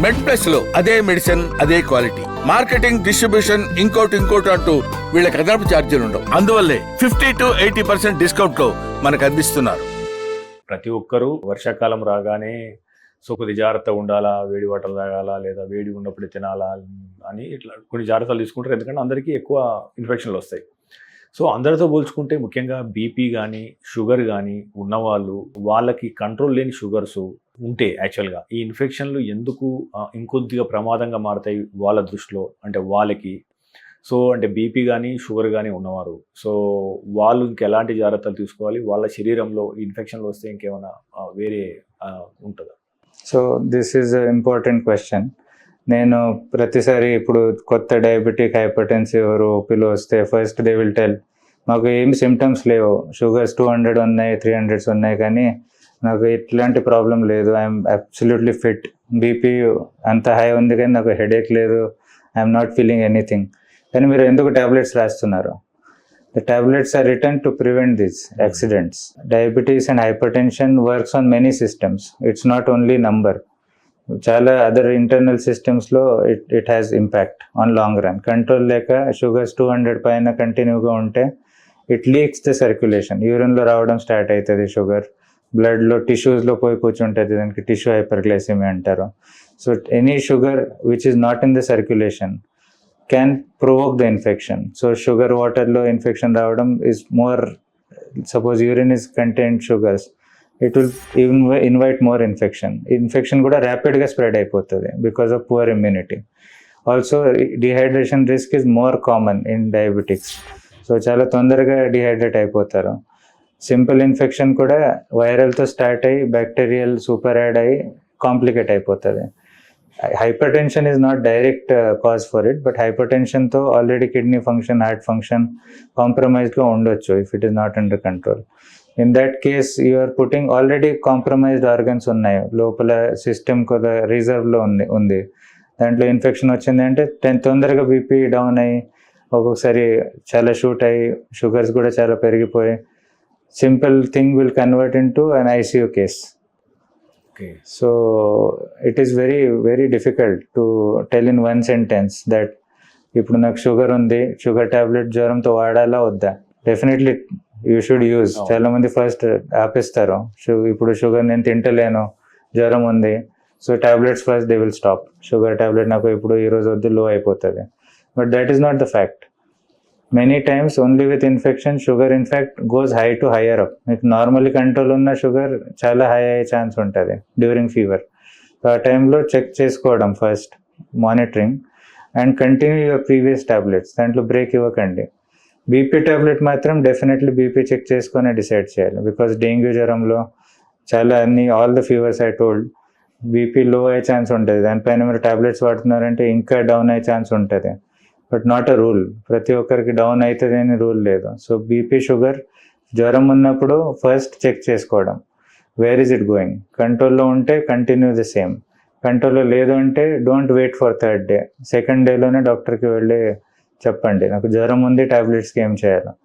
మెడ్ plus లో అదే medicine అదే క్వాలిటీ, మార్కెటింగ్ డిస్ట్రిబ్యూషన్ ఇంకోటి అంటూ వీళ్ళకి అదనపు ఛార్జీలు ఉండవు. అందువల్లే 50 to 80% డిస్కౌంట్ లో మనకు అందిస్తున్నారు. ప్రతి ఒక్కరూ వర్షాకాలం రాగానే కొద్ది జాగ్రత్తగా ఉండాలా, వేడి వాటర్ తాగాలా, లేదా వేడి ఉన్నప్పుడు తినాలా అని ఇట్లా కొన్ని జాగ్రత్తలు తీసుకుంటారు. ఎందుకంటే అందరికీ ఎక్కువ ఇన్ఫెక్షన్లు వస్తాయి. అందరితో పోల్చుకుంటే ముఖ్యంగా బీపీ కానీ షుగర్ కానీ ఉన్నవాళ్ళు, వాళ్ళకి కంట్రోల్ లేని షుగర్స్ ఉంటే యాక్చువల్గా ఈ ఇన్ఫెక్షన్లు ఎందుకు ఇంకొద్దిగా ప్రమాదంగా మారుతాయి వాళ్ళ దృష్టిలో అంటే వాళ్ళకి. అంటే బీపీ కానీ షుగర్ కానీ ఉన్నవారు వాళ్ళు ఇంకెలాంటి జాగ్రత్తలు తీసుకోవాలి, వాళ్ళ శరీరంలో ఇన్ఫెక్షన్లు వస్తే ఇంకేమైనా వేరే ఉంటుందా? This is important question. నేను ప్రతిసారి ఇప్పుడు కొత్త డయాబెటిక్ హైపర్టెన్సివ్ ఓపీలో వస్తే ఫస్ట్ దే విల్ టెల్ మాకు ఏం సిమ్టమ్స్ లేవు, షుగర్స్ 200 ఉన్నాయి, 300 ఉన్నాయి, కానీ నాకు ఎట్లాంటి ప్రాబ్లం లేదు, ఐఎమ్ అబ్సల్యూట్లీ ఫిట్. బీపీ అంత హై ఉంది కానీ నాకు హెడేక్ లేదు, ఐఎమ్ నాట్ ఫీలింగ్ ఎనీథింగ్. కానీ మీరు ఎందుకు ట్యాబ్లెట్స్ రాస్తున్నారు? The tablets are written to prevent these accidents. Diabetes and hypertension works on many systems. It's not only number. Chala other internal systems lo it has impact on long run. Control leka sugars 200 paina continue ga unte it leaks the circulation. Urine lo raavadam start aitadi sugar. Blood lo tissues lo poi కూర్చుంటది, దానికి tissue hyperglycemia అంటారు. Any sugar which is not in the circulation can provoke the infection. Sugar water lo infection raavadam is more, suppose urine is contained sugars, it will even invite more infection. Infection kuda rapid ga spread అయిపోతది because of poor immunity. Also dehydration risk is more common in diabetics. చాలా తొందరగా dehydrate అయిపోతారు. Simple infection కూడా viral తో start అయ్యి bacterial super add అయ్యి complicate అయిపోతుంది. Hypertension is not direct cause for it, but hypertension తో already kidney function, heart function compromised గా ఉండొచ్చు if it is not under control. In that case you are putting already compromised organs ఉన్నాయి, లోపల system కూడా reserve లో ఉంది, దాంట్లో infection వచ్చింది అంటే తొందరగా బీపీ డౌన్ అయ్యి ఒక్కొక్కసారి చాలా షూట్ అయ్యి షుగర్స్ కూడా చాలా పెరిగిపోయి simple thing will convert in to an ICU case. So it is very very difficult to tell in one sentence that ఇప్పుడు నాకు షుగర్ ఉంది, షుగర్ టాబ్లెట్ జ్వరంతో వాడాలా వద్దా? Definitely you should use. చాలా మంది ఫస్ట్ ఆపేస్తారు, ఇప్పుడు షుగర్ నేను తింటలేను, జ్వరం ఉంది, tablets first they will stop. Sugar tablet నాకు ఇప్పుడు ఈరోజు వద్దు, లో అయిపోతుంది. But that is not the fact. Many times only with infection sugar in fact goes high to higher up. మీకు నార్మల్లీ కంట్రోల్ ఉన్న షుగర్ చాలా హై అయ్యే ఛాన్స్ ఉంటుంది డ్యూరింగ్ ఫీవర్. ఆ టైంలో చెక్ చేసుకోవడం first, monitoring, and continue your previous tablets. దాంట్లో break ఇవ్వకండి. బీపీ టాబ్లెట్ మాత్రం డెఫినెట్లీ బీపీ చెక్ చేసుకొని డిసైడ్ చేయాలి. బికాస్ డెంగ్యూ జ్వరంలో చాలా all the fevers I told BP లో అయ్యే ఛాన్స్ ఉంటుంది. దానిపైన మీరు టాబ్లెట్స్ వాడుతున్నారంటే ఇంకా డౌన్ అయ్యే ఛాన్స్ ఉంటుంది. బట్ నాట్ అ రూల్, ప్రతి ఒక్కరికి డౌన్ అవుతుంది అని రూల్ లేదు. బీపీ షుగర్ జ్వరం ఉన్నప్పుడు ఫస్ట్ చెక్ చేసుకోవడం, వేర్ ఈజ్ ఇట్ గోయింగ్. కంట్రోల్లో ఉంటే కంటిన్యూ ది సేమ్, కంట్రోల్లో లేదు అంటే don't wait for third day, second డేలోనే డాక్టర్కి వెళ్ళి చెప్పండి నాకు జ్వరం ఉంది, టాబ్లెట్స్కి ఏం చేయాలి.